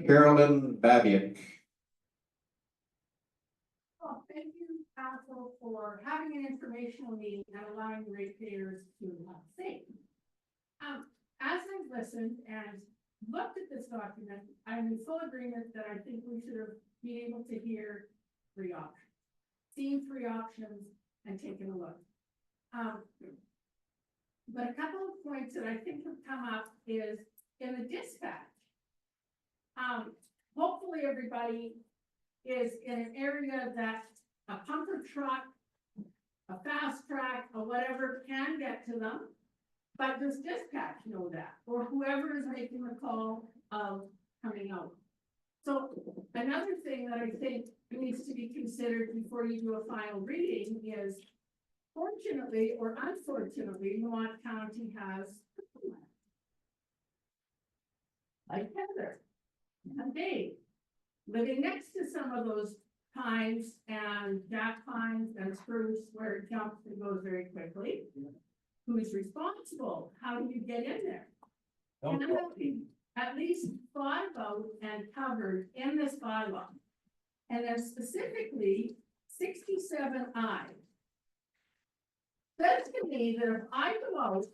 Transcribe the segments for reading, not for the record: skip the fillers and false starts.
Carolyn Babiak. Well, thank you, council, for having an informational meeting and allowing ratepayers to have a say. As I've listened and looked at this document, I'm in full agreement that I think we should have been able to hear three options, seen three options and taken a look. But a couple of points that I think have come up is in the dispatch. Hopefully everybody is in an area that a pumper truck, a fast track, or whatever can get to them. But does dispatch know that, or whoever is making the call of coming out? So another thing that I think needs to be considered before you do a final reading is, fortunately or unfortunately, Lamont County has like Heather and Dave living next to some of those pines and jack pines and spruce where it jumps and goes very quickly. Who's responsible? How do you get in there? And I'm having at least thought about and covered in this bylaw. And then specifically 67I says to me that if I go out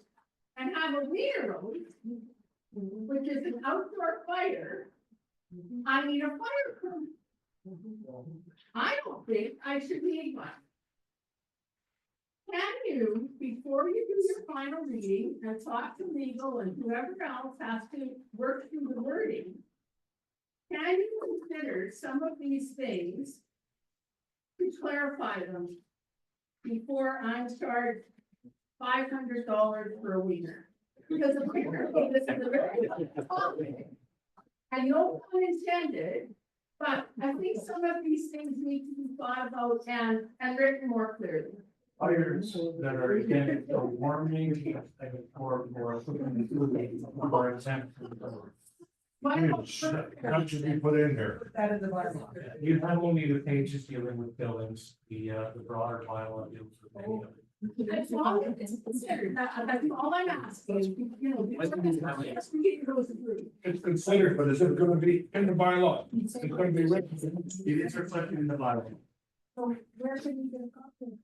and have a weir road, which is an outdoor fire, I need a fire crew. I don't think I should need one. Can you, before you do your final reading and talk to legal and whoever else has to work through the wording, can you consider some of these things to clarify them before I charge $500 for a weeder? Because apparently this is a very topic, and no pun intended, but I think some of these things need to be thought about and written more clearly. Fires that are intended for warming, for example. That should be put in there. That is the bylaw. You have only the pages dealing with buildings, the broader bylaw deals with any of it. That's all it's considered. That's all I'm asking, you know. It's considered, but is it gonna be in the bylaw? It's gonna be written. It is reflected in the bylaw. So where can you get a copy?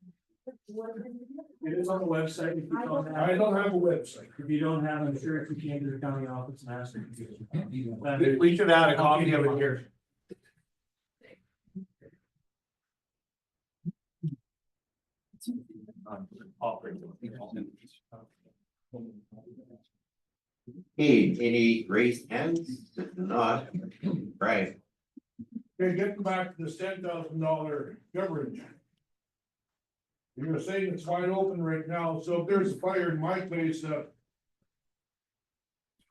It is on the website. If you don't have, I don't have a website. If you don't have, I'm sure if you came to the county office and asked them. We should add a copy of it here. Hey, any raised hands? If not, right. Okay, getting back to this $10,000 coverage. You're saying it's wide open right now, so if there's a fire in my place,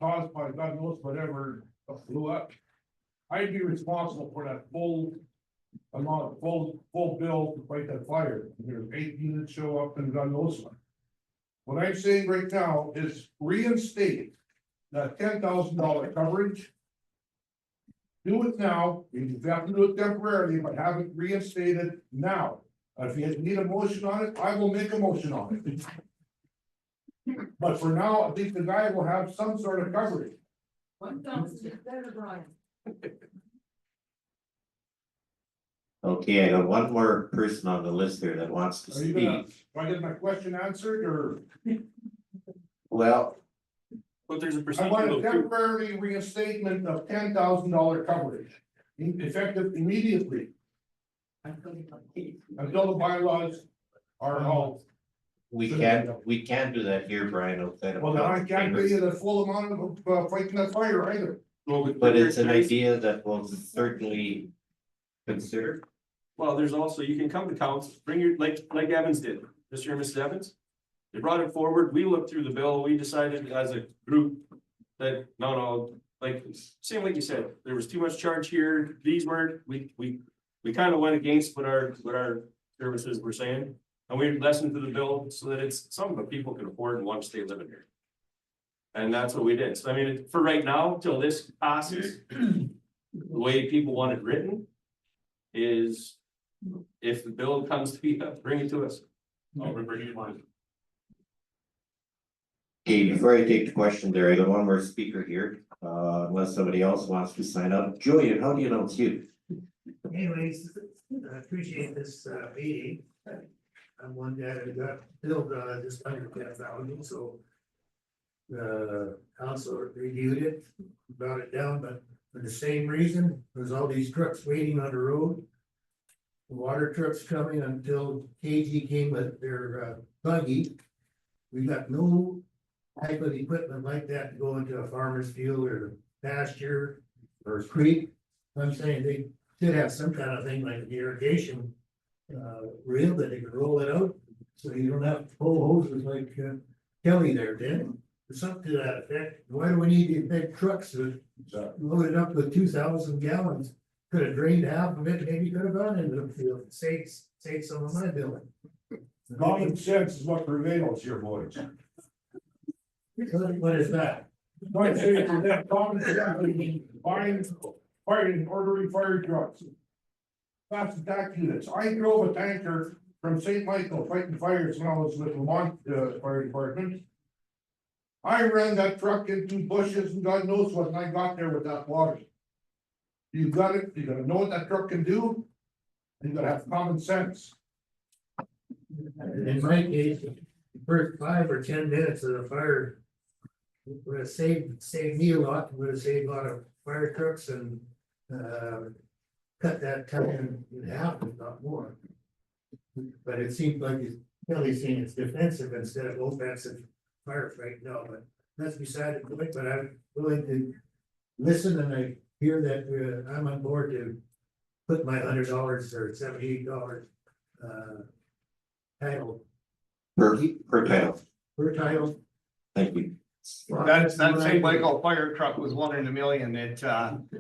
caused by God knows whatever blew up, I'd be responsible for that full amount, full bill to fight that fire. There's 8 units show up and God knows what. What I'm saying right now is reinstate that $10,000 coverage. Do it now. You have to do it temporarily, but have it reinstated now. If you need a motion on it, I will make a motion on it. But for now, at least the guy will have some sort of coverage. Okay, I got one more person on the list here that wants to Are you gonna, speak. do I get my question answered or? Well, But there's a I procedure. want a though, too. temporary reinstatement of $10,000 coverage, effective immediately, until the bylaws are all. we can't do that here, Brian, outside of. Well, then I can't pay you the full amount of fighting that fire either. Well, But it's an idea that we'll certainly consider. Well, there's also, you can come to council, bring your, like Evans did, Mr. and Mrs. Evans. They brought it forward, we looked through the bill, we decided as a group that, no, like, same like you said, there was too much charge here, these weren't, we kind of went against what our services were saying. And we lessened to the bill so that it's something that people can afford and want to stay living here. And that's what we did. So I mean, for right now, till this passes, the way people want it written is if the bill comes to be, bring it to us. I'll bring it on. Okay, before I take the question there, I got one more speaker here, unless somebody else wants to sign up. Julian, how do you announce you? Anyways, I appreciate this meeting. I'm one that got billed just under 10,000, so. The council reviewed it, brought it down, but for the same reason, there's all these trucks waiting on the road. Water trucks coming until KG came with their buggy. We got no type of equipment like that to go into a farmer's field or pasture or creek. I'm saying they should have some kind of thing like irrigation reel that they can roll it out, so you don't have to pull hoses like Kelly there did. Or something to that effect. Why do we need these big trucks that loaded up with 2,000 gallons? Could have drained half of it, maybe could have gone into the field, saved some of my billing. Common sense is what prevails here, boys. What is that? Don't say it's that common sense, buying, fighting, ordering fire trucks. Fast attack units. I drove a tanker from St. Michael fighting fires when I was with Lamont, Fire Department. I ran that truck into bushes and God knows what, and I got there with that water. You got it, you gotta know what that truck can do. And you gotta have common sense. In my case, the first 5 or 10 minutes of the fire would have saved me a lot, would have saved a lot of fire trucks and cut that time in half, if not more. But it seems like Kelly's saying it's defensive instead of offensive firefight, no, but that's beside the point, but I'm willing to listen, and I hear that I'm on board to put my $100 or $78 title Per title, per title. thank you. That St. Michael fire truck was 1 in a million. It,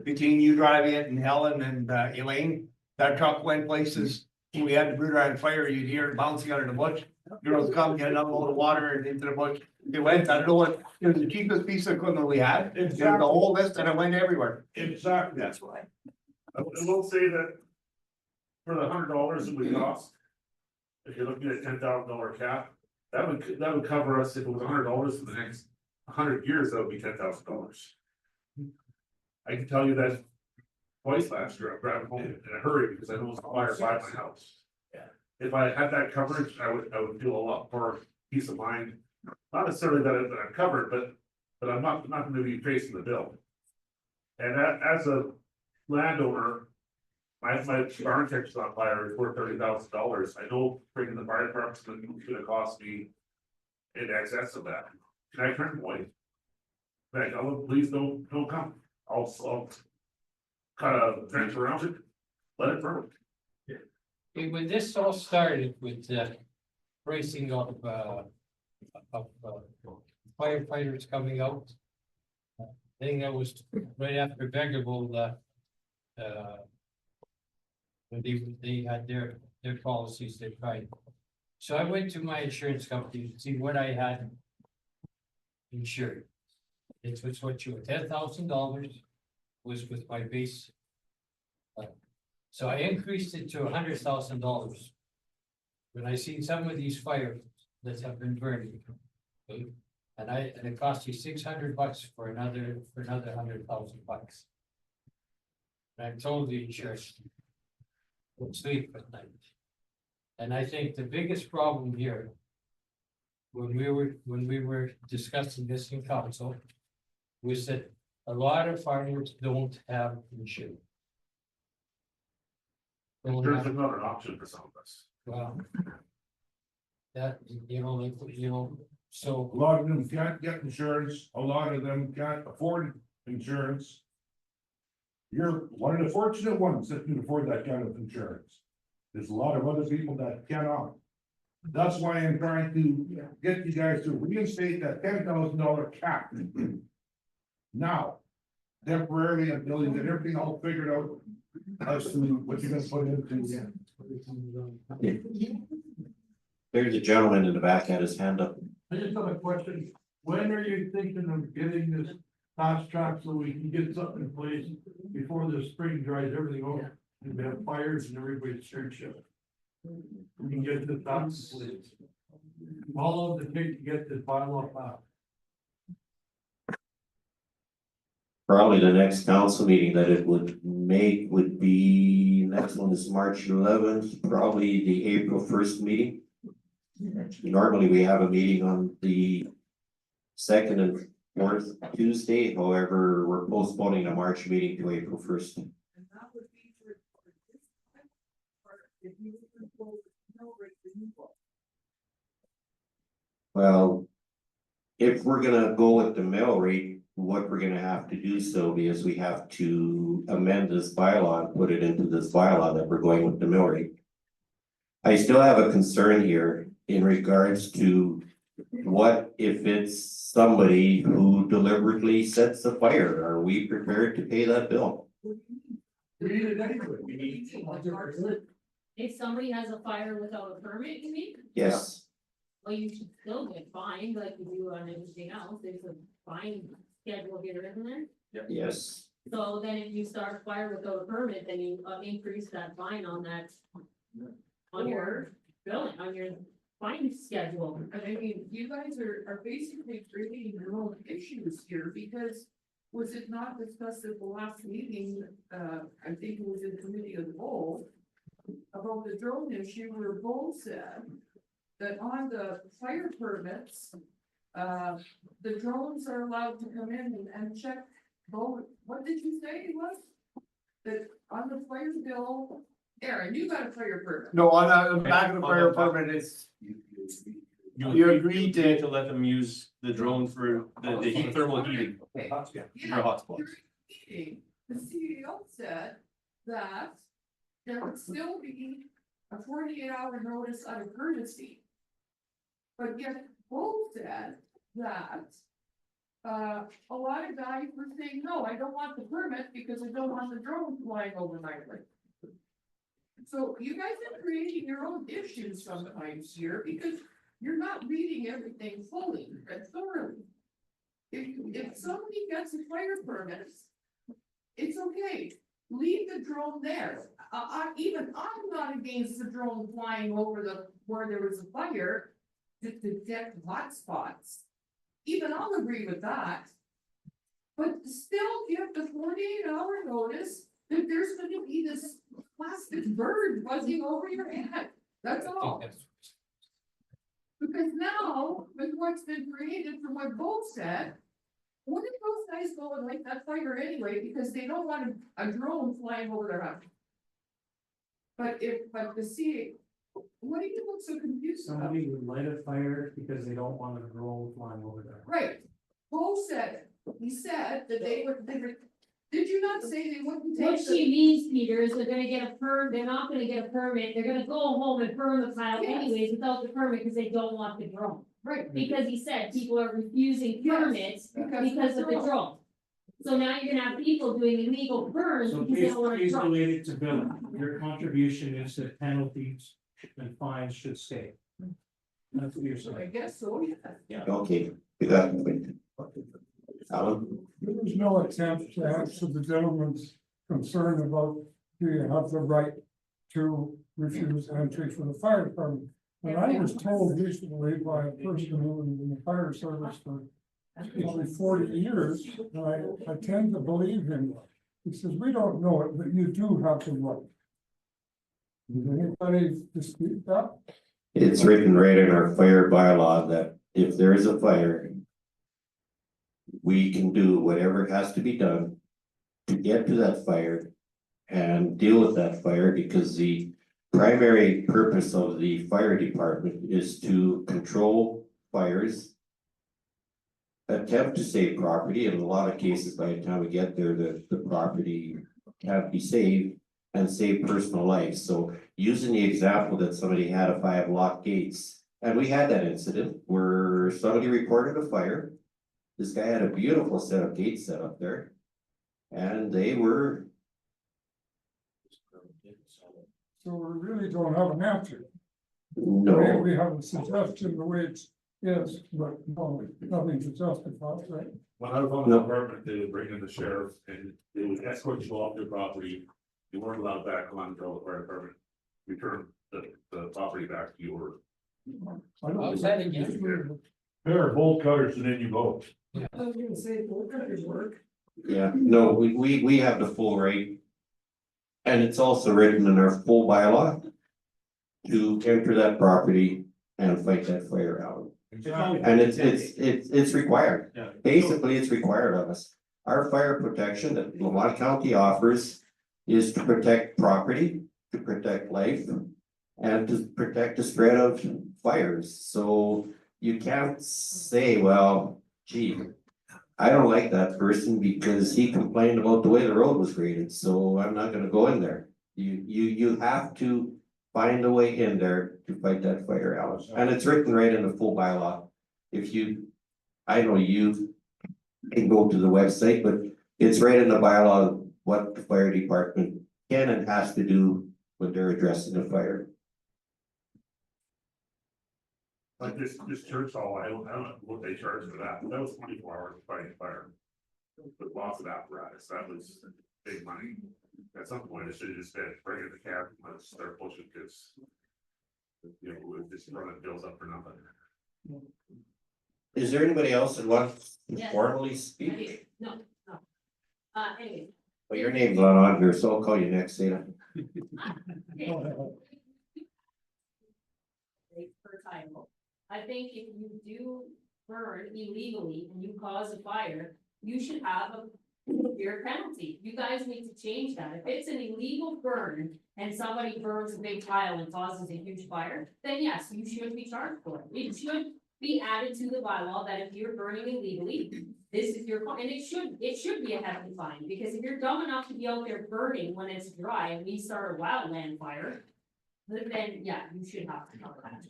between you driving it and Helen and Elaine, that truck went places. We had the Blue Ridge fire, you'd hear it bouncing under the bush. Girls come get another load of water and into the bush. It went, I don't know what, it was the cheapest piece of equipment we had. It was the whole list and it went everywhere. Exactly. That's why. I will say that for the $100 that we cost, if you're looking at $10,000 cap, that would cover us if it was $100 for the next 100 years, that would be $10,000. I can tell you that twice last year, I grabbed home in a hurry because I know it's a fire by my house. Yeah. If I had that coverage, I would feel a lot more peace of mind. Not necessarily that I'm covered, but I'm not gonna be facing the bill. And as a landowner, my barn catches on fire is worth $30,000. I know bringing the fire department is gonna cost me in excess of that. Can I turn point? Like, please don't come. I'll cut a fence around it, let it burn. Okay, when this all started with pricing of firefighters coming out. I think that was right after Beckerville, when they had their policies, they tried. So I went to my insurance company to see what I had insured. It was what you, $10,000 was with my base. So I increased it to $100,000. When I seen some of these fires that have been burning. Okay, and it cost you $600 for another $100,000. And I told the insurance, don't sleep at night. And I think the biggest problem here, when we were discussing this in council, was that a lot of farmers don't have insurance. There's another option for some of us. Well, that, so. A lot of them can't get insurance, a lot of them can't afford insurance. You're one of the fortunate ones that can afford that kind of insurance. There's a lot of other people that cannot. That's why I'm trying to get you guys to reinstate that $10,000 cap. Now, temporarily until you get everything all figured out. As to what you're gonna put into. There's a gentleman in the back had his hand up. I just have a question. When are you thinking of getting this fast track so we can get something in place before the spring dries everything over? And we have fires and everybody's third shift. We can get the dots, please. All of the kids get the pile up. Probably the next council meeting that it would make would be, next one is March 11th, probably the April 1st meeting. Normally, we have a meeting on the second and fourth Tuesday, however, we're postponing the March meeting to April 1st. And that would be for this time, or if you control the mill rate removal. Well, if we're gonna go with the mill rate, what we're gonna have to do, Sylvia, is we have to amend this bylaw and put it into this bylaw that we're going with the mill rate. I still have a concern here in regards to what if it's somebody who deliberately sets a fire? Are we prepared to pay that bill? We need it anyway, we need. If somebody has a fire without a permit, you mean? Yes, Well, you should still get fined like you do on everything else, there's a fine schedule here, isn't there? yes. So then if you start a fire without a permit, then you increase that fine on that. On your billing, on your fine schedule. And I mean, you guys are basically creating your own issues here, because was it not discussed at the last meeting, I think it was in committee of the whole, about the drone issue, where both said that on the fire permits, the drones are allowed to come in and check both, what did you say it was? That on the fire bill, Aaron, you got a fire permit. No, on the back of the fire permit, it's, you agreed to, let them use the drone for the heat, thermal heating. Okay. For Yeah, hotspots. during the meeting, the CEO said that there would still be a 48-hour notice out of courtesy. But yet both said that a lot of guys were saying, no, I don't want the permit because I don't want the drone flying over my place. So you guys are creating your own issues sometimes here, because you're not reading everything fully and thoroughly. If somebody gets a fire permit, it's okay, leave the drone there. I'm not against the drone flying over where there was a fire to detect hot spots. Even I'll agree with that. But still give the 48-hour notice that there's gonna be this plastic bird buzzing over your head, that's all. Because now, with what's been created from what Bo said, what if those guys go and light that fire anyway, because they don't want a drone flying over their house? But the CA, what do you look so confused about? Somebody would light a fire because they don't want a drone flying over there. Right, Bo said, he said that they were, did you not say they wouldn't What take she the? means, Peter, is they're gonna get a they're not gonna get a permit, they're gonna go home and burn the pile Yes. anyways without the permit, because they don't want the drone. Right. Because he said people are refusing Yes, permits because of the drone. So now you're gonna have people doing illegal burns So because they don't want a please drone. related to billing, your contribution is that penalties and fines should stay. That's what you're So I saying. guess so, yeah. Okay, we got it. Alan? There was no attempt to answer the gentleman's concern about, do you have the right to refuse entry for the fire department? And I was told recently by a person who was in the fire service for nearly 40 years, and I tend to believe him. He says, we don't know it, but you do have the right. Does anybody dispute that? It's written right in our fire bylaw that if there is a fire, we can do whatever has to be done to get to that fire and deal with that fire, because the primary purpose of the fire department is to control fires, attempt to save property. In a lot of cases, by the time we get there, the property can't be saved, and save personal life. So using the example that somebody had if I have locked gates, and we had that incident where somebody reported a fire. This guy had a beautiful set of gates set up there, and they were. So we really don't have an answer. No, We have a suggestion the way it is, but no, nothing to justify, right? When I was on the department, they would bring in the sheriff and they would escort you off your property. You weren't allowed back on until the fire department returned the property back to yours. I don't- How's that again? Pair of bolt cutters and then you go. I was gonna say, both guys work. Yeah, no, we have the full right. And it's also written in our full bylaw. To enter that property and fight that fire out. And it's required. Yeah. Basically, it's required of us. Our fire protection that Lamont County offers is to protect property, to protect life. And to protect the spread of fires, so you can't say, well, gee. I don't like that person because he complained about the way the road was graded, so I'm not gonna go in there. You have to find a way in there to fight that fire out, and it's written right in the full bylaw. If you, I know you can go to the website, but it's right in the bylaw what the fire department can and has to do when they're addressing a fire. Like this church hall, I don't know what they charge for that, that was 24 hours fighting fire. With lots of apparatus, that was big money. At some point, it should have just been bring in the cab, let's start pushing, because. You know, we're just running bills up for nothing. Is there anybody else that wants to Yes. formally I speak? do. No. Anyway. Well, your name's not on here, so I'll call you next, Dana. Per title. I think if you do burn illegally and you cause a fire, you should have a severe penalty. You guys need to change that. If it's an illegal burn and somebody burns a big tile and causes a huge fire, then yes, you should be charged for it. It should be added to the bylaw that if you're burning illegally, this is your, and it should be a hefty fine, because if you're dumb enough to be out there burning when it's dry and we start a wildland fire, then yeah, you should have to cover that.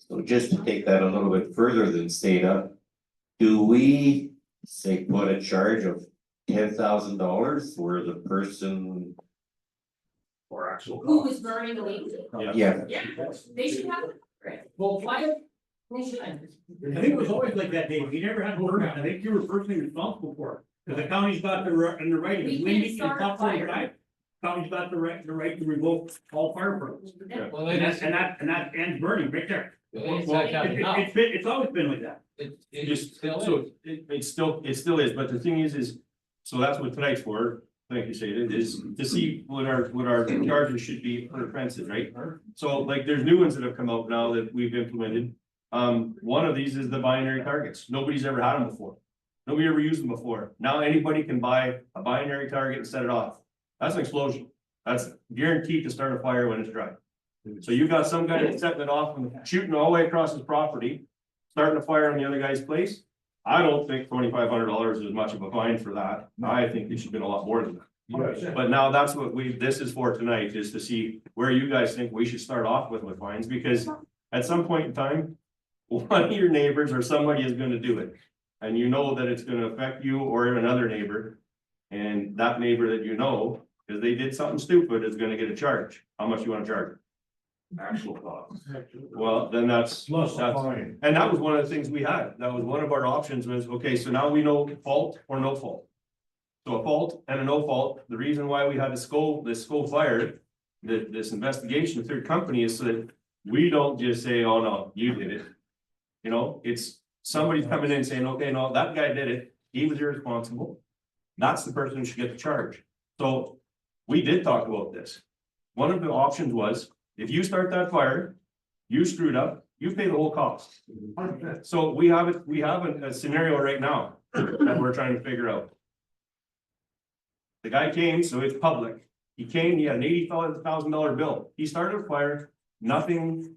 So just to take that a little bit further than Stata, do we say put a charge of $10,000 where the person? Or actual. Who was burning illegally? Yeah, Yeah, they should have it. Well, Why, they should. I think it was always like that, Dave. You never had a permit. I think you were personally responsible for it. Because the county's got the right, and the right, We if can't Wendy start can a talk for fire. right, county's got the right to revoke all fire permits. Well, And it is, that ends burning right there. it's not counting now. It's always been like that. It Just, still so is. it still is, but the thing is, so that's what tonight's for, thank you, Shada, is to see what our charges should be for offenses, right? So like, there's new ones that have come out now that we've implemented. One of these is the binary targets, nobody's ever had them before. Nobody ever used them before, now anybody can buy a binary target and set it off. That's an explosion, that's guaranteed to start a fire when it's dry. So you got some guy that's setting it off and shooting all the way across his property, starting a fire on the other guy's place. I don't think $2,500 is much of a fine for that. I think it should be a lot more than that. But now that's what this is for tonight, is to see where you guys think we should start off with fines, because at some point in time, one of your neighbors or somebody is gonna do it. And you know that it's gonna affect you or another neighbor. And that neighbor that you know, because they did something stupid, is gonna get a charge. How much you wanna charge? Actual cost. Well, then that's, and that was one of the things we had. That was one of our options was, okay, so now we know fault or no fault. So a fault and a no fault. The reason why we had this school fire, this investigation, third company, is so that we don't just say, oh no, you did it. You know, it's somebody's coming in saying, okay, no, that guy did it. He was irresponsible. That's the person who should get the charge. So we did talk about this. One of the options was, if you start that fire, you screwed up, you pay the whole cost. So we have a scenario right now that we're trying to figure out. The guy came, so it's public. He came, he had an $80,000 bill. He started a fire, nothing,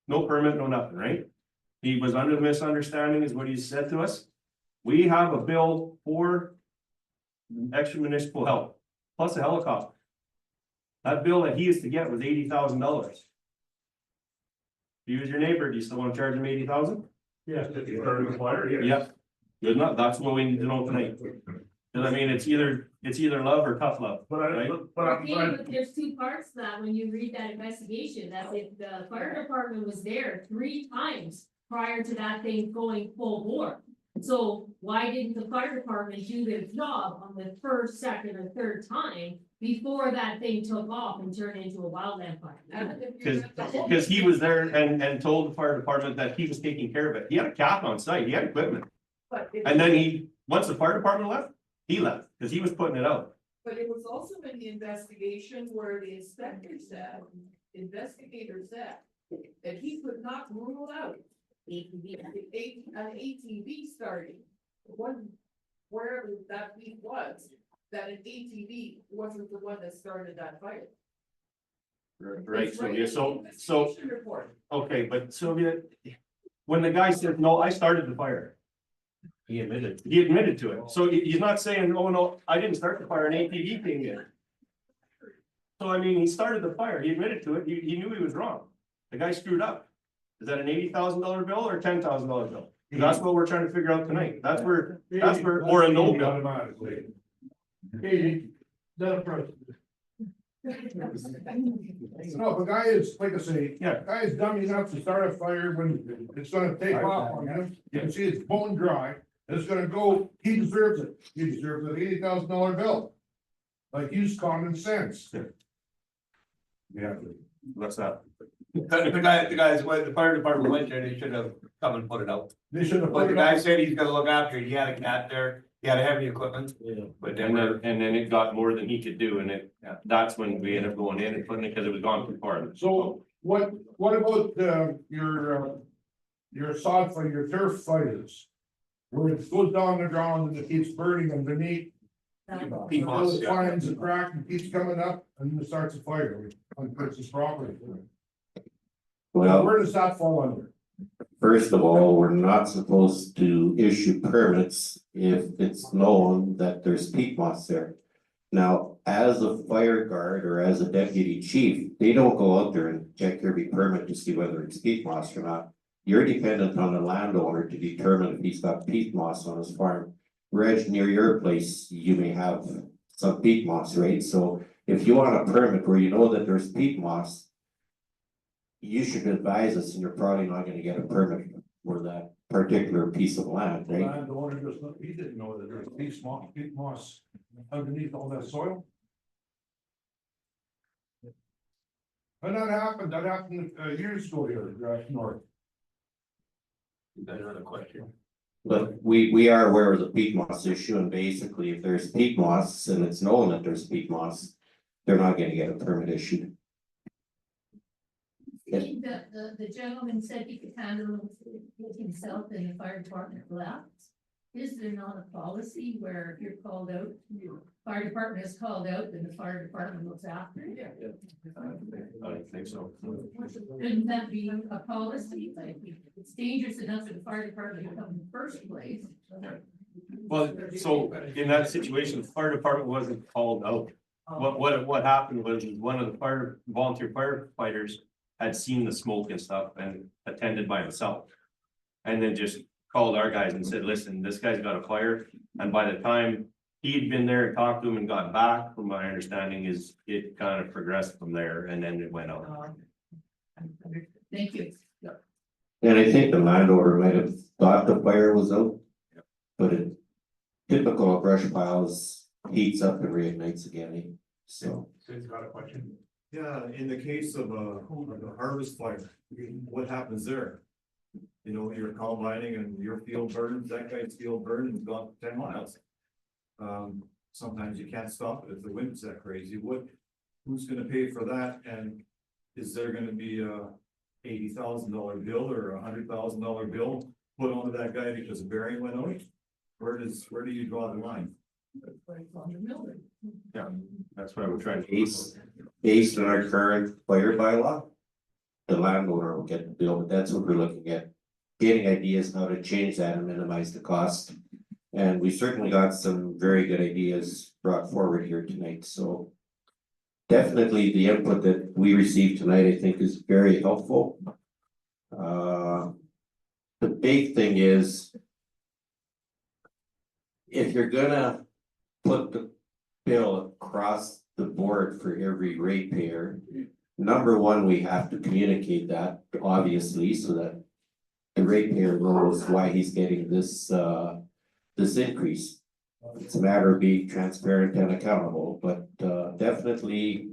no permit, no nothing, right? He was under the misunderstanding is what he said to us. We have a bill for extra municipal help, plus a helicopter. That bill that he is to get was $80,000. If he was your neighbor, do you still want to charge him $80,000? Yeah, if you started a fire, yeah. Yep. Good enough, that's what we need to know tonight. Cause I mean, it's either love or tough love, But right? Okay, but there's two parts to that when you read that investigation, that the fire department was there 3 times prior to that thing going full bore. So why didn't the fire department do their job on the first, second, or third time before that thing took off and turned into a wildland fire? Cause he was there and told the fire department that he was taking care of it. He had a cap on site, he had equipment. But And then once the fire department left, He left, because he was putting it out. But it was also in the investigation where the investigator said that he could not rule out an ATV starting. One, wherever that beat was, that an ATV wasn't the one that started that fire. Right, It's so, in yeah, the so, investigation report. okay, but Sylvia, when the guy said, no, I started the fire. He admitted to it, so he's not saying, oh, no, I didn't start the fire, an ATV came in. So I mean, he started the fire, he admitted to it, he knew he was wrong, the guy screwed up. Is that an $80,000 bill or a $10,000 bill? That's what we're trying to figure out tonight, that's where, or a no bill. Automatically. Katie, that approach. No, the guy is, like I say, Yeah. guy is dumb enough to start a fire when it's gonna take off on him. You can see it's bone dry, it's gonna go, he deserves it, he deserves an $80,000 bill. Like, use common sense. Yeah. What's that? The guys, when the fire department went there, they should have come and put it out. They should have But put the it guy on. said he's gonna look after it, he had a cat there, he had heavy equipment. Yeah. But And then, then it got more than he could do, and that's when we ended up going in and putting it, because it was gone too far. So what about, your sod for your turf fires? Where it goes down the ground and it keeps burning underneath. PFAS, It yeah. finds a crack and keeps coming up and then it starts a fire on person's property. Well, Where does that fall under? first of all, we're not supposed to issue permits if it's known that there's peat moss there. Now, as a fire guard or as a deputy chief, they don't go out there and check every permit to see whether it's peat moss or not. You're dependent on the landowner to determine if he's got peat moss on his farm. Reg, near your place, you may have some peat moss, right? So if you want a permit where you know that there's peat moss, you should advise us, and you're probably not gonna get a permit for that particular piece of land, The right? landowner just, he didn't know that there's peat moss underneath all that soil. And that happened years ago here, north. that's another question. But we are aware of the peat moss issue, and basically if there's peat moss and it's known that there's peat moss, they're not gonna get a permit issued. The gentleman said he could handle it himself and the fire department left. Is there not a policy where if you're called out, your fire department is called out, then the fire department looks after it? I don't think so. Shouldn't that be a policy? Like, it's dangerous enough for the fire department to come in the first place. Well, so in that situation, the fire department wasn't called out. What happened was one of the volunteer firefighters had seen the smoke and stuff and attended by himself. And then just called our guys and said, listen, this guy's got a fire. And by the time he'd been there and talked to him and got back, from my understanding is it kind of progressed from there and then it went out. Thank you. And I think the landowner might have thought the fire was out. But it, typical of brush piles, heats up and reignites again, so. Sid's got a question. Yeah, in the case of a harvest fire, what happens there? You know, you're combining and your field burns, that guy's field burned and gone 10 miles. Sometimes you can't stop it if the wind's that crazy. Who's gonna pay for that? And is there gonna be a $80,000 bill or a $100,000 bill put onto that guy because a bearing went out? Where do you draw the line? Yeah, that's what I was trying to. Based on our current fire bylaw, the landowner will get the bill, but that's what we're looking at. Getting ideas how to change that and minimize the cost. And we certainly got some very good ideas brought forward here tonight, so. Definitely the input that we received tonight, I think, is very helpful. The big thing is, if you're gonna put the bill across the board for every ratepayer, number one, we have to communicate that, obviously, so that the ratepayer knows why he's getting this increase. It's a matter of being transparent and accountable, but definitely,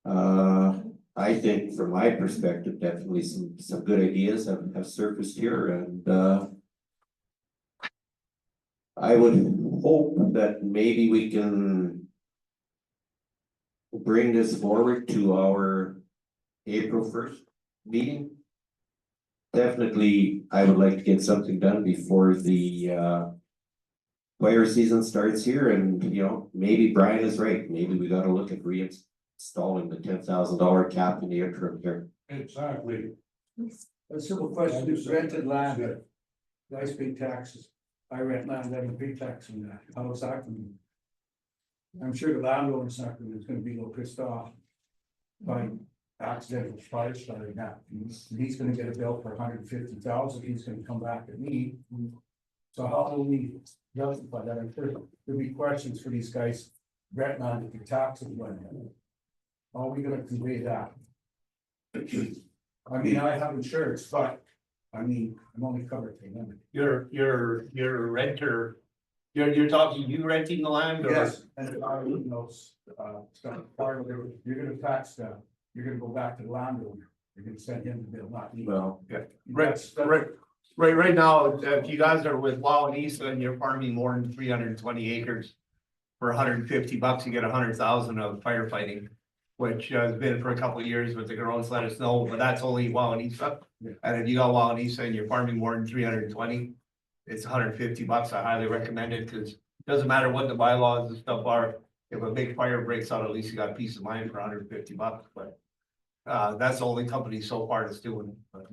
I think from my perspective, definitely some good ideas have surfaced here, and I would hope that maybe we can bring this forward to our April 1st meeting. Definitely, I would like to get something done before the fire season starts here, and you know, maybe Brian is right, maybe we gotta look at reinstalling the $10,000 cap in the interim here. Exactly. A simple question, is rented land, guys pay taxes, I rent land, I don't pay tax on that, how is that gonna be? I'm sure the landowner's not gonna, is gonna be a little pissed off. By accidental fire starting that, he's gonna get a bill for $150,000, he's gonna come back at me. So how will we justify that? I'm sure there'll be questions for these guys, rent land if your taxes went in. How are we gonna convey that? I mean, I have insurance, but, I mean, I'm only covered for them. Your renter, you're talking, you renting the land or? Yes, and if I, you know, stuff, part of it, you're gonna tax them, you're gonna go back to the landowner, you're gonna send him the bill, not me. Well, Right now, if you guys are with Wawanesa and you're farming more than 320 acres. For $150, you get 100,000 of firefighting. Which has been for a couple of years, but the girls let us know, but that's only Wawanesa. Yeah. And if you got Wawanesa and you're farming more than 320, it's $150. I highly recommend it, because it doesn't matter what the bylaws and stuff are. If a big fire breaks out, at least you got peace of mind for $150, but. That's the only company so far that's doing it. But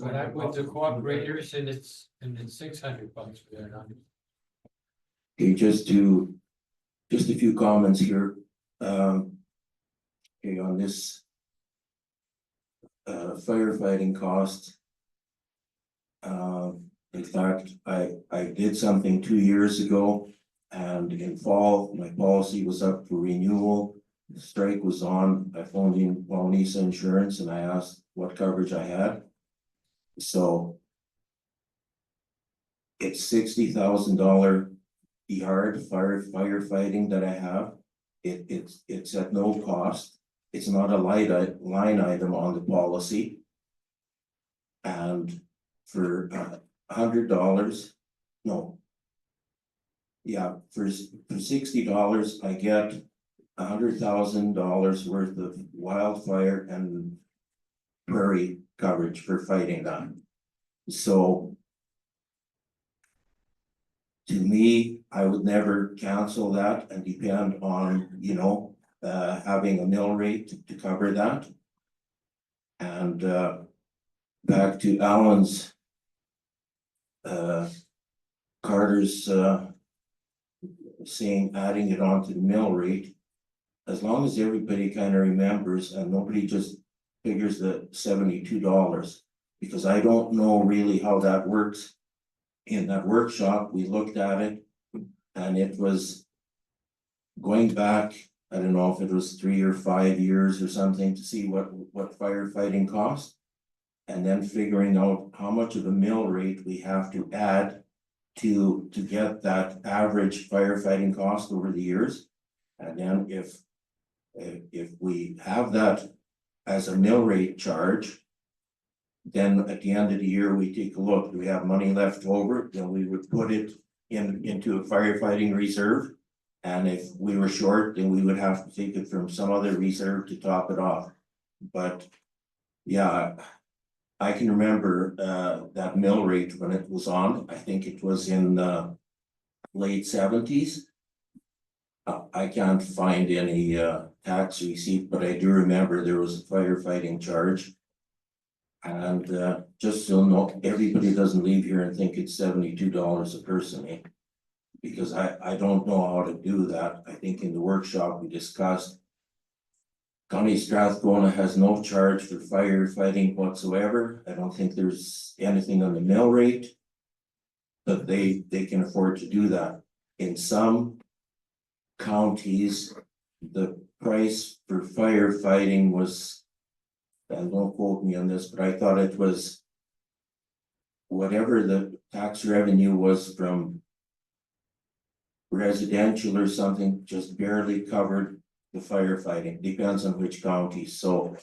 When I went to cooperators and it's $600 for that. okay, just a few comments here. Okay, on this firefighting cost. In fact, I did something 2 years ago, and in fall, my policy was up for renewal. The strike was on. I phoned in Wawanesa Insurance and I asked what coverage I had. So it's $60,000 yard firefighting that I have. It's at no cost. It's not a line item on the policy. And for $100, no. Yeah, for $60, I get $100,000 worth of wildfire and prairie coverage for fighting them. So to me, I would never cancel that and depend on, you know, having a mill rate to cover that. And back to Alan's Carter's saying adding it onto the mill rate. As long as everybody kind of remembers and nobody just figures the $72, because I don't know really how that works. In that workshop, we looked at it and it was going back, I don't know if it was 3 or 5 years or something, to see what firefighting cost. And then figuring out how much of a mill rate we have to add to get that average firefighting cost over the years. And then if we have that as a mill rate charge, then at the end of the year, we take a look, do we have money left over? Then we would put it into a firefighting reserve. And if we were short, then we would have to take it from some other reserve to top it off. But yeah, I can remember that mill rate when it was on. I think it was in the late 70s. I can't find any tax receipt, but I do remember there was a firefighting charge. And just so no, everybody doesn't leave here and think it's $72 a person, eh? Because I don't know how to do that. I think in the workshop we discussed County Strathcona has no charge for firefighting whatsoever. I don't think there's anything on the mill rate. But they can afford to do that. In some counties, the price for firefighting was, and don't quote me on this, but I thought it was whatever the tax revenue was from residential or something, just barely covered the firefighting, depends on which county. So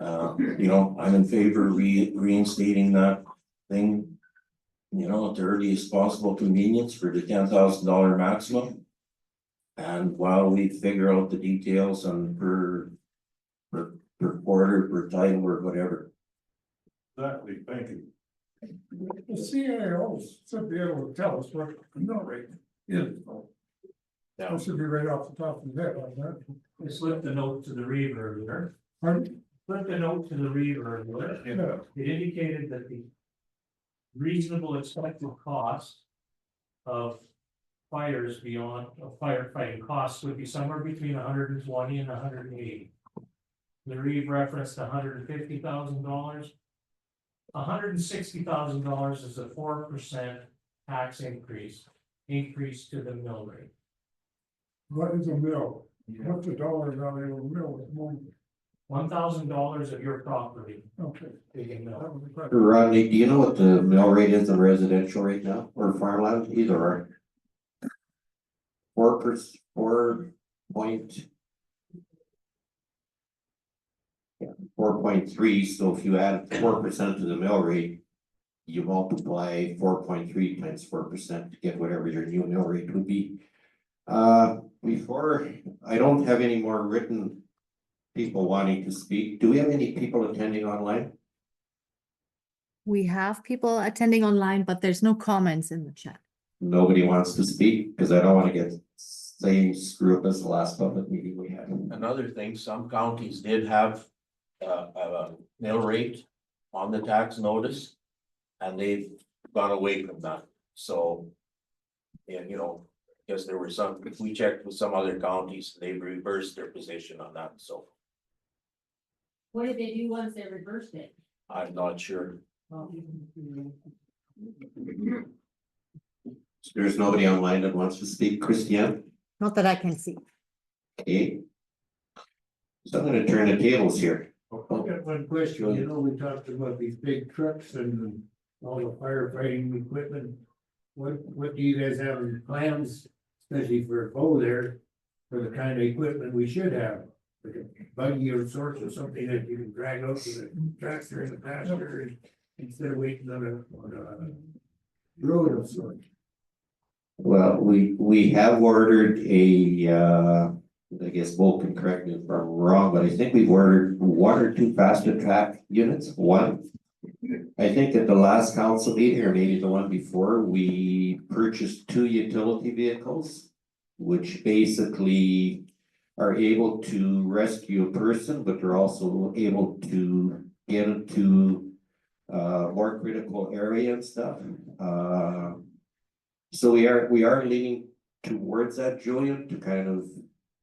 you know, I'm in favor of reinstating that thing. you know, at the earliest possible convenience for the $10,000 maximum. And while we figure out the details on per quarter, per title or whatever. Exactly, thank you. The CAO should be able to tell us what the mill rate is. That should be right off the top of the head, like that. I slipped a note to the reverter. Pardon? Slipped a note to the reverter. Yeah. It indicated that the reasonable expected cost of fires beyond, of firefighting costs would be somewhere between 120 and 180. The Reeve referenced $150,000. $160,000 is a 4% tax increase to the mill rate. What is a mill? What's the dollar value of a mill at the moment? $1,000 of your property, Okay. big and mill. That was the question. Rodney, do you know what the mill rate is in residential right now, or farmland, either or? 4 point. Yeah, 4.3, so if you add 4% to the mill rate. You multiply 4.3 times 4% to get whatever your new mill rate would be. Before, I don't have any more written people wanting to speak. Do we have any people attending online? We have people attending online, but there's no comments in the chat. Nobody wants to speak, because I don't want to get same screw up as the last public meeting we had. Another thing, some counties did have a mill rate on the tax notice. And they've gone away from that, so. And you know, guess there were some, if we checked with some other counties, they reversed their position on that, so What did they do once they reversed it? I'm not sure. There's nobody online that wants to speak, Christiane? Not that I can see. Okay. So I'm gonna turn the tables here. I've got one question, you know, we talked about these big trucks and all the firefighting equipment. What do you guys have in plans, especially for there, for the kind of equipment we should have? Like a buggy or source or something that you can drag out to the tractor in the pasture instead of waiting on a road of sorts. Well, we have ordered I guess Bo can correct me if I'm wrong, but I think we've ordered 1 or 2 faster track units, 1. I think at the last council meeting, or maybe the one before, we purchased 2 utility vehicles. Which basically are able to rescue a person, but they're also able to get into more critical area and stuff. So we are leaning towards that, Julian, to kind of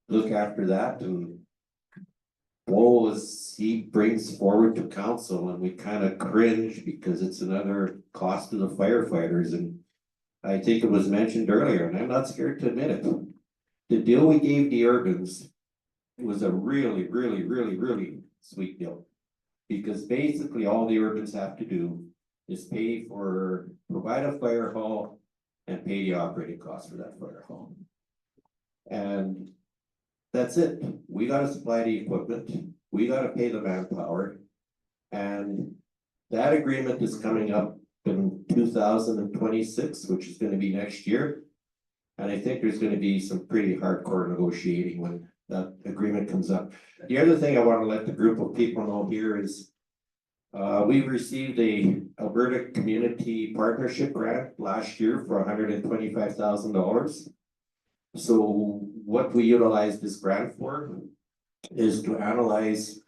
look after that, and he brings forward to council, and we kind of cringe because it's another cost to the firefighters, and I think it was mentioned earlier, and I'm not scared to admit it. The deal we gave the Urbans was a really, really, really, really sweet deal. Because basically all the Urbans have to do is provide a fire hall and pay the operating costs for that fire hall. And that's it. We gotta supply the equipment, we gotta pay the manpower. And that agreement is coming up in 2026, which is gonna be next year. And I think there's gonna be some pretty hardcore negotiating when that agreement comes up. The other thing I wanna let the group of people know here is we received a Alberta Community Partnership Grant last year for $125,000. So what we utilized this grant for is to analyze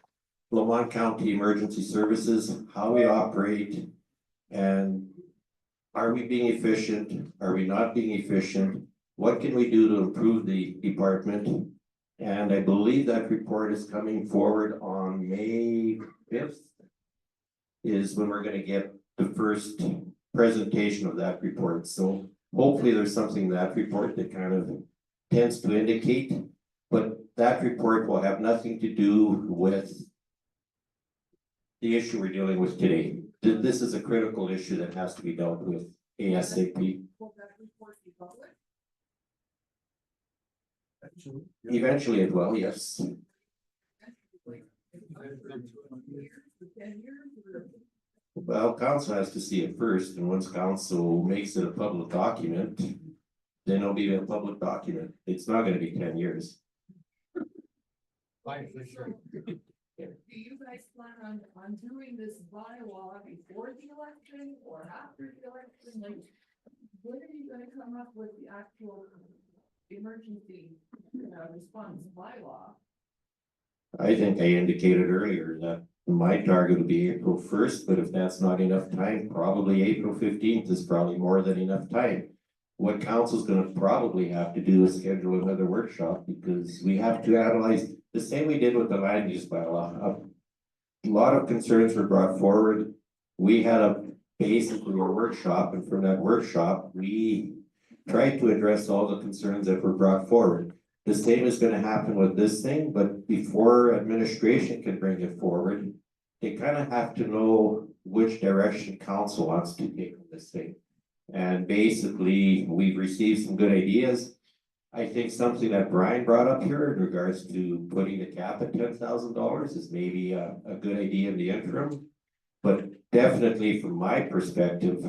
Lamont County Emergency Services, how we operate, and are we being efficient? Are we not being efficient? What can we do to improve the department? And I believe that report is coming forward on May 5th. Is when we're gonna get the first presentation of that report. So hopefully there's something in that report that kind of tends to indicate, but that report will have nothing to do with the issue we're dealing with today. This is a critical issue that has to be dealt with ASAP. Eventually it will, yes. Well, council has to see it first, and once council makes it a public document, then it'll be a public document. It's not gonna be 10 years. Fine, for sure. Do you guys plan on doing this bylaw before the election or after the election? Like, when are you gonna come up with the actual emergency, response bylaw? I think I indicated earlier that my target would be April 1st, but if that's not enough time, probably April 15th is probably more than enough time. What council's gonna probably have to do is schedule another workshop, because we have to analyze the same we did with the land use bylaw. A lot of concerns were brought forward. We had basically a workshop, and from that workshop, we tried to address all the concerns that were brought forward. The same is gonna happen with this thing, but before administration can bring it forward, they kind of have to know which direction council wants to take with this thing. And basically, we've received some good ideas. I think something that Brian brought up here in regards to putting the cap at $10,000 is maybe a good idea in the interim. But definitely from my perspective,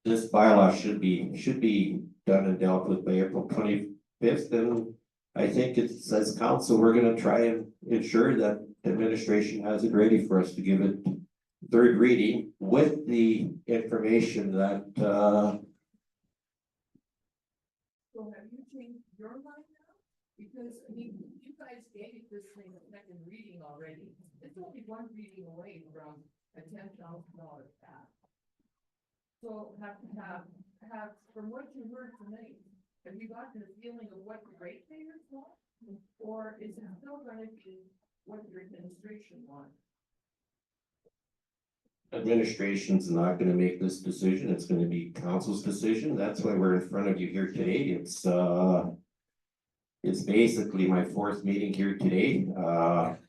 this bylaw should be done and dealt with by April 25th. And I think it's, as council, we're gonna try and ensure that the administration has it ready for us to give it third reading with the information that, So have you changed your mind now? Because, I mean, you guys gave this thing a second reading already. It's only one reading away from a $10,000 cap. So have, from what you heard tonight, have you gotten a feeling of what the ratepayers want? Or is it still gonna be what your administration wants? administration's not gonna make this decision. It's gonna be council's decision. That's why we're in front of you here today. It's basically my fourth meeting here today,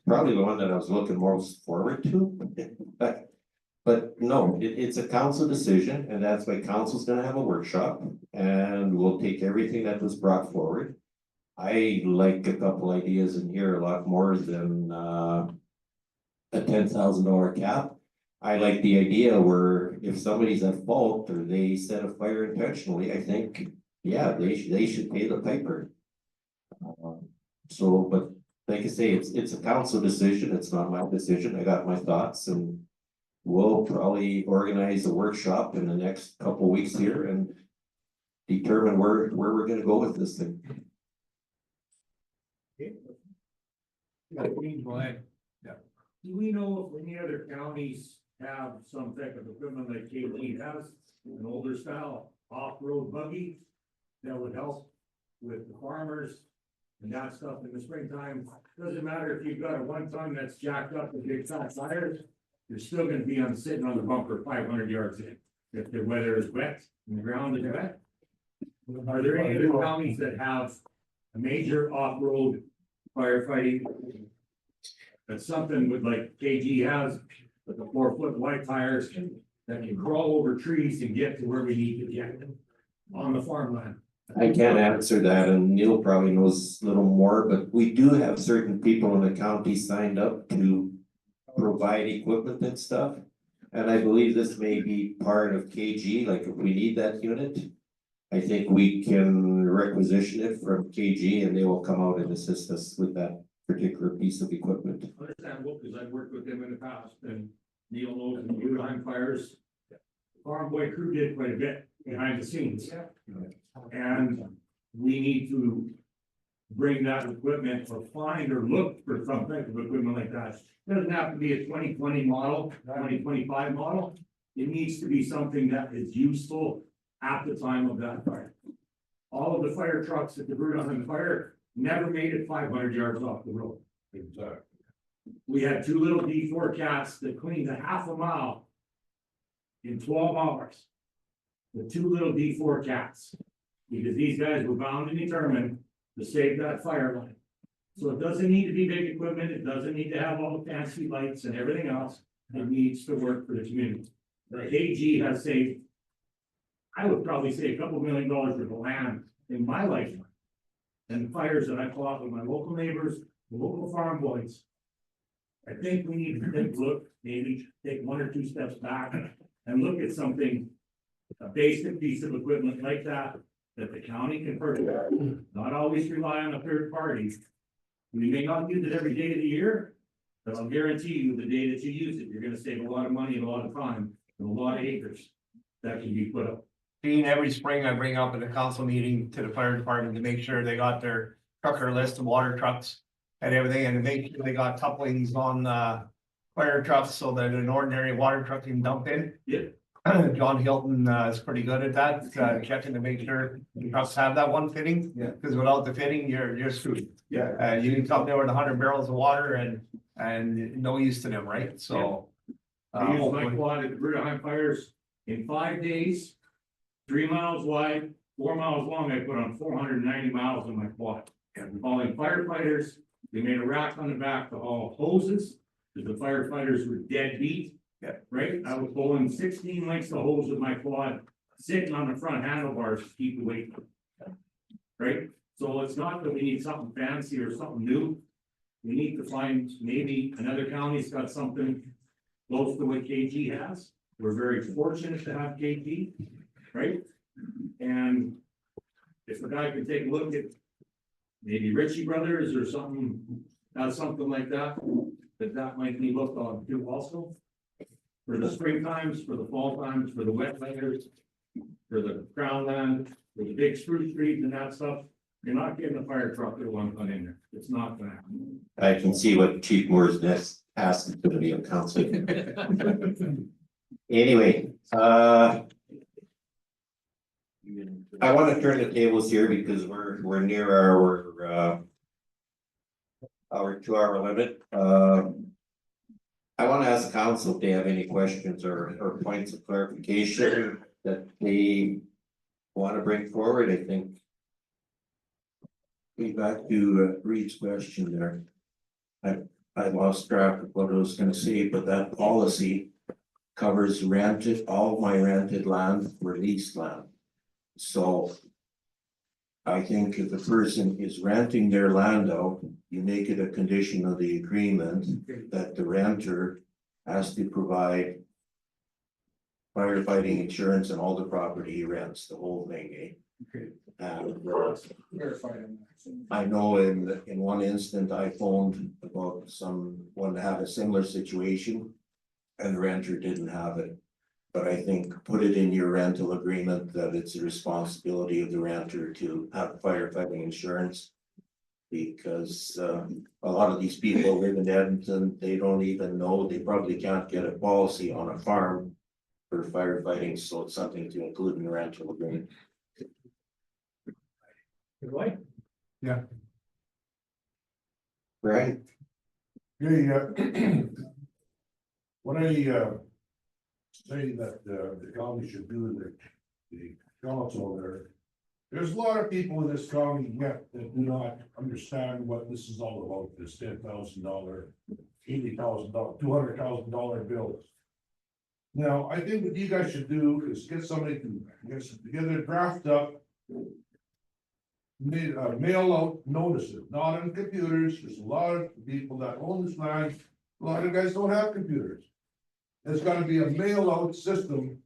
probably the one that I was looking most forward to. But no, it's a council decision, and that's why council's gonna have a workshop, and we'll take everything that was brought forward. I like a couple ideas in here a lot more than a $10,000 cap. I like the idea where if somebody's at fault or they set a fire intentionally, I think, yeah, they should pay the piper. So, but like I say, it's a council decision. It's not my decision. I got my thoughts, and we'll probably organize a workshop in the next couple weeks here and determine where we're gonna go with this thing. Go ahead. Do we know if any other counties have some type of equipment like KT has, an older style off-road buggy that would help with the farmers and that stuff in the springtime? Doesn't matter if you've got a 1 ton that's jacked up with big fat tires, you're still gonna be sitting on the bumper 500 yards in, if the weather is wet and the ground is wet. Are there any other counties that have a major off-road firefighting? That's something with like KG has, with the 4-foot wide tires that can crawl over trees and get to where we need to get on the farmland. I can't answer that, and Neil probably knows a little more, but we do have certain people in the county signed up to provide equipment and stuff. And I believe this may be part of KG, like if we need that unit, I think we can requisition it from KG and they will come out and assist us with that particular piece of equipment. Understandable, because I've worked with them in the past, and Neil knows in the Lamont fires. Farm Boy crew did quite a bit behind the scenes. And we need to bring that equipment or find or look for some type of equipment like that. Doesn't have to be a 2020 model, 2025 model. It needs to be something that is useful at the time of that fire. All of the fire trucks that were on fire never made it 500 yards off the road. We had 2 little D4 cats that cleaned a half a mile in 12 hours. The 2 little D4 cats, because these guys were bound and determined to save that fire line. So it doesn't need to be big equipment. It doesn't need to have all the fancy lights and everything else. It needs to work for the community. The KG has saved, I would probably say, a couple $1 million worth of land in my lifetime. And the fires that I fought with my local neighbors, the local farm boys. I think we need to take a look, maybe take 1 or 2 steps back and look at something. A basic piece of equipment like that the county can purchase, not always rely on a third party. We may not use it every day of the year, but I'll guarantee you the day that you use it, you're gonna save a lot of money and a lot of time and a lot of acres that can be put up. Dean, every spring I bring up at a council meeting to the fire department to make sure they got their trucker list of water trucks and everything, and to make sure they got couplings on fire trucks so that an ordinary water truck can dump in. Yeah. John Hilton is pretty good at that, checking to make sure the trucks have that one fitting. Yeah. Cause without the fitting, you're screwed. Yeah. You can come there with 100 barrels of water and no use to them, right? So. I used my hopefully- quad at the Bruderheim fires in 5 days, 3 miles wide, 4 miles long. I put on 490 miles on my quad. And hauling firefighters, they made a rack on the back to haul hoses, because the firefighters were dead beat. Yeah. Right? I was pulling 16 lengths of hose with my quad, sitting on the front handlebars to keep the weight. Right? So it's not that we need something fancy or something new. We need to find, maybe another county's got something close to what KG has. We're very fortunate to have KG, right? And if the guy could take a look at maybe Ritchie Brothers or something, something like that, that might be looked on too also. For the spring times, for the fall times, for the wet weathers, for the crown land, for the big spruce trees and that stuff. You're not getting a fire truck that one put in there. It's not gonna happen. I can see what Chief Moore's next task is gonna be of council. Anyway, I want to turn the tables here because we're near our 2-hour limit. I want to ask council if they have any questions or points of clarification that they want to bring forward. I think we back to Reed's question there. I lost track of what I was gonna say, but that policy covers all my rented land or leased land. So I think if the person is renting their land out, you make it a condition of the agreement that the renter has to provide firefighting insurance and all the property he rents, the whole thing, eh? Okay. And Verify on that. I know in one instant I phoned about someone that had a similar situation. And the renter didn't have it. But I think put it in your rental agreement that it's the responsibility of the renter to have firefighting insurance. Because a lot of these people live in Edmonton, they don't even know, they probably can't get a policy on a farm for firefighting, so it's something to include in the rental agreement. Right? Right? Yeah. What I say that the county should do, the council there. There's a lot of people in this county yet that do not understand what this is all about, this $10,000, $80,000, $200,000 bills. Now, I think what you guys should do is get somebody to get a draft up. Mail out notices, not on computers. There's a lot of people that own this land. A lot of guys don't have computers. There's gotta be a mail out system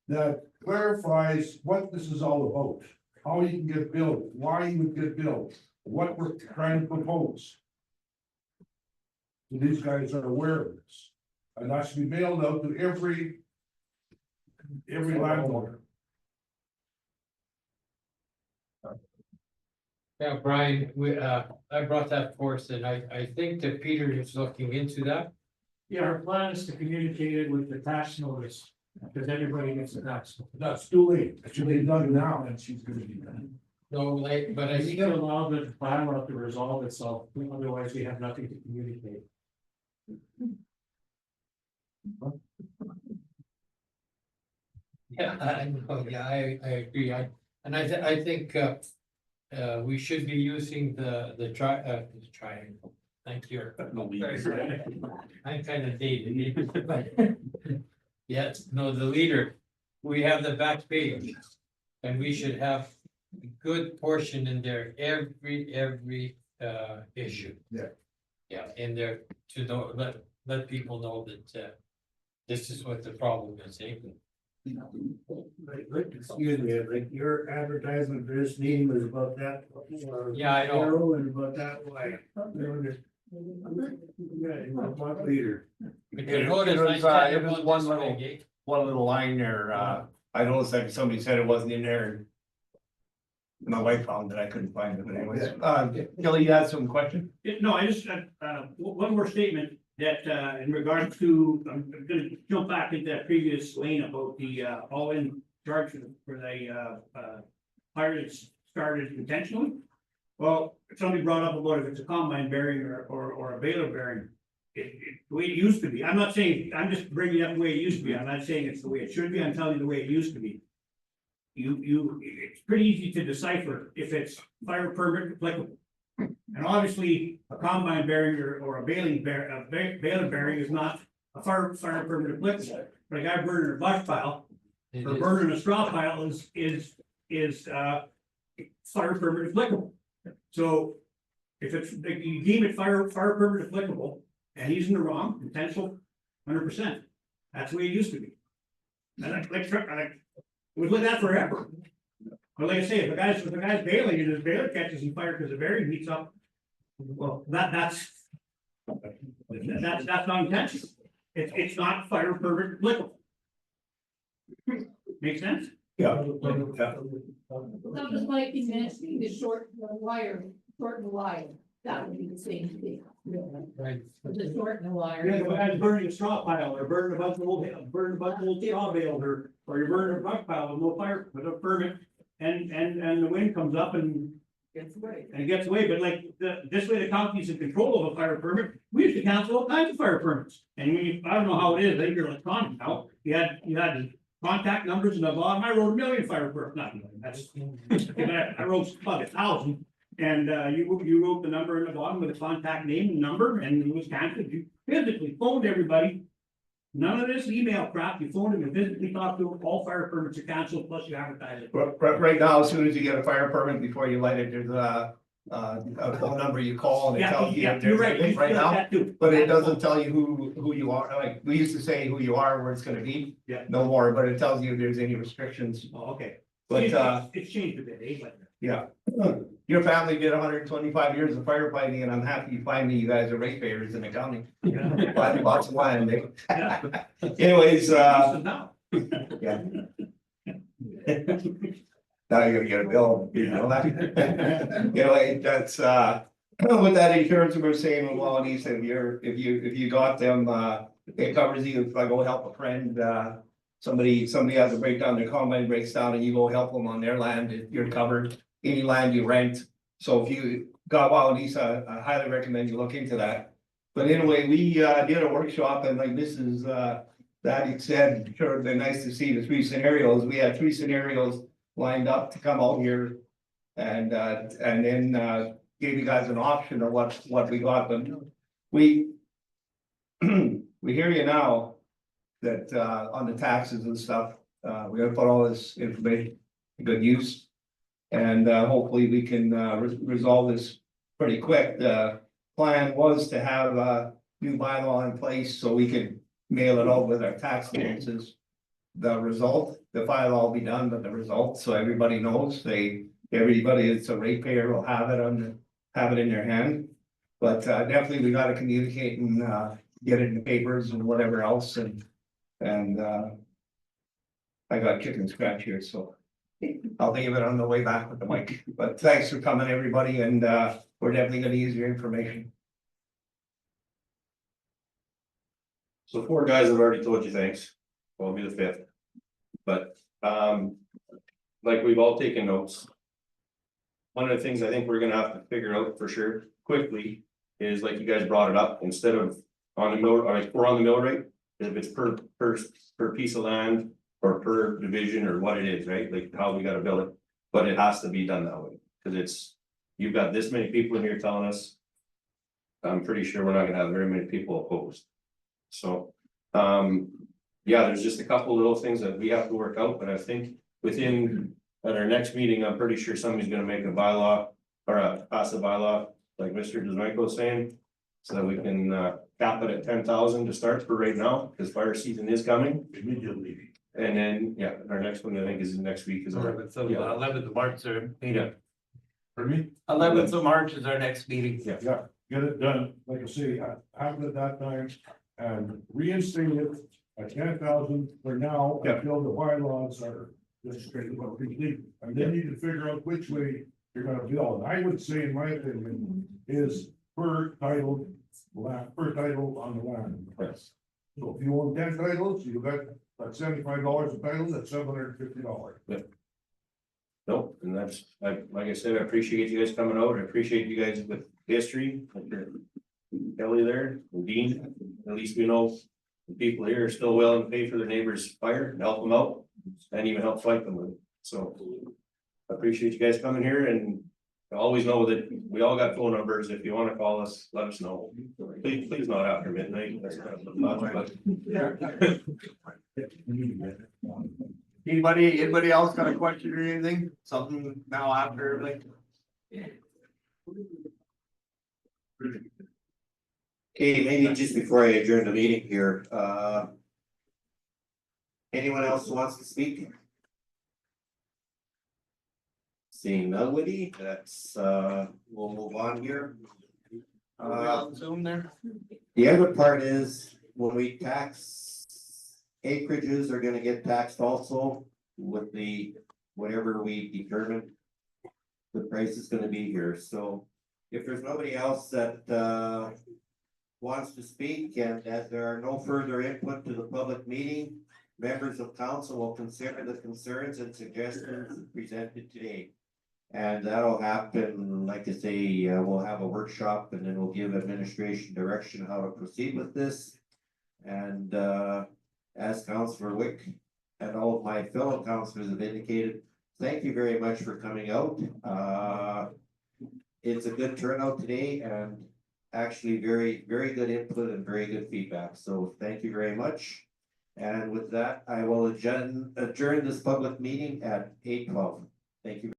that clarifies what this is all about. How you can get billed, why you would get billed, what we're trying to propose. So these guys are aware of this. And that should be mailed out to every landowner. Yeah, Brian, I brought that forth and I think that Peter is looking into that. Yeah, our plan is to communicate it with the tax notice, because everybody gets a tax. That's too late. It should be done now. And she's gonna be done. No, like, but I We think, gotta allow the bylaw to resolve itself, otherwise we have nothing to communicate. yeah, I know, yeah, I agree. I think we should be using the triangle. Thank you. I'm kind of dated. But yes, no, the leader, we have the back page. And we should have a good portion in there, every issue. Yeah. Yeah, and there, to know, let people know that, this is what the problem is, eh? Excuse me, like your advertisement for this meeting was about that. Yeah, I know. Arrow and about that way. Yeah, what leader? But It you notice I was, said it was about one this little- way, eh? One little line there, I noticed that somebody said it wasn't in there. And my wife found that I couldn't find it, but anyways, Kelly, you had some question? No, I just, one more statement that, in regard to, I'm gonna jump back into that previous lane about the, all-in charge for the, fire that started intentionally. Well, somebody brought up about if it's a combine bearing or a baler bearing. The way it used to be, I'm not saying, I'm just bringing up the way it used to be, I'm not saying it's the way it should be, I'm telling you the way it used to be. It's pretty easy to decipher if it's fire permit applicable. And obviously, a combine bearing or a baler bearing is not a fire permit applicable. But a guy burning a brush pile, It or is. burning a straw pile is fire permit applicable. So if it's, if you deem it fire permit applicable, and he's in the wrong, potential 100%. That's the way it used to be. And it was like that forever. But like I say, if the guy's bailing and his baler catches on fire because the bearing heats up, well, that's not intentional. It's not fire permit applicable. Make sense? Yeah. Something like you mentioned, the shorten the wire, that would be the same thing. Right. The shorten the wire. Yeah, if a guy's burning a straw pile, or burning a bunch of old straw bales, or you're burning a brush pile with no fire, with a permit, and the wind comes up and Gets away. it gets away, but like, this way the county's in control of a fire permit, we used to cancel all kinds of fire permits. And I don't know how it is, I think you're electronic now, you had contact numbers and the bottom, I wrote 1 million fire permits, not 1 million, that's, I wrote about 1,000. And you wrote the number in the bottom with the contact name and number, and it was canceled, you physically phoned everybody. None of this email crap, you phoned them and physically talked to them, all fire permits are canceled, plus you advertise it. Right now, as soon as you get a fire permit, before you light it, there's a phone number you call and it Yeah, tells you. yeah, if you're there's right, anything you right said now. that too. But it doesn't tell you who you are, like, we used to say who you are, where it's gonna be. Yeah. No more, but it tells you if there's any restrictions, Oh, okay. but, It's changed a bit, eh, but. yeah. Your family did 125 years of firefighting, and I'm happy you find me, you guys are ratepayers in the county. Yeah. Lots of land, eh? Yeah. Anyways, Now. yeah. Now you're gonna get a bill, you know that? Anyway, that's, with that insurance, we're saying, well, and he said, if you got them, it covers you if I go help a friend, somebody has a breakdown, their combine breaks down and you go help them on their land, you're covered. Any land you rent, so if you got Wawanesa, I highly recommend you look into that. But anyway, we did a workshop and like Mrs. That said, sure, it'd been nice to see the 3 scenarios. We had 3 scenarios lined up to come out here. And then gave you guys an option of what we got, but we we hear you now that on the taxes and stuff, we gotta put all this information to good use. And hopefully we can resolve this pretty quick. The plan was to have a new bylaw in place so we could mail it out with our tax notices. The result, the bylaw will be done, but the result, so everybody knows, everybody that's a ratepayer will have it in their hand. But definitely we gotta communicate and get it in the papers and whatever else and I got chicken scratch here, so. I'll think of it on the way back with the mic, but thanks for coming, everybody, and we're definitely gonna use your information. So 4 guys have already told you thanks, well, I'll be the 5th. But, like we've all taken notes. One of the things I think we're gonna have to figure out for sure quickly is like you guys brought it up, instead of on the mill, like we're on the mill rate, if it's per piece of land. Or per division or what it is, right? Like how we gotta build it, but it has to be done that way, cause you've got this many people in here telling us. I'm pretty sure we're not gonna have very many people opposed. So, yeah, there's just a couple little things that we have to work out, but I think at our next meeting, I'm pretty sure somebody's gonna make a bylaw. Or pass a bylaw, like Mr. DeMichael was saying, So that we can cap it at 10,000 to start for right now, because fire season is coming. Immediately. And then, yeah, our next one, I think, is next week, is it? 11th of March, sir. Yeah, For me, 11th of March is our next meeting. yeah. Yeah, get it done, like I say, have it at that time and reinstate it at 10,000 for now Yeah. until the bylaws are just straight about complete. And then you can figure out which way you're gonna build. And I would say, in my opinion, is per title on the land. Yes. So if you own 10 titles, you got like $75 a title, that's $750. Nope, and that's, like I said, I appreciate you guys coming out, I appreciate you guys with history, like Kelly there, and Dean, at least we know. The people here are still willing to pay for their neighbor's fire and help them out, and even help fight them with it, so. I appreciate you guys coming here, and always know that we all got phone numbers, if you wanna call us, let us know. Please not after midnight, that's kind of but. Anybody else got a question or anything? Something now after everything? Okay, maybe just before I adjourn the meeting here, anyone else who wants to speak? Seeing nobody, that's, we'll move on here. Zoom there? The other part is, when we tax, acreages are gonna get taxed also with the, whatever we determine. The price is gonna be here, so if there's nobody else that, wants to speak, and as there are no further input to the public meeting, members of council will consider the concerns and suggestions presented today. And that'll happen, like I say, we'll have a workshop and then we'll give administration direction how to proceed with this. And as Councillor Wick and all of my fellow councillors have indicated, thank you very much for coming out. It's a good turnout today and actually very, very good input and very good feedback. So thank you very much. And with that, I will adjourn this public meeting at 8:12. Thank you.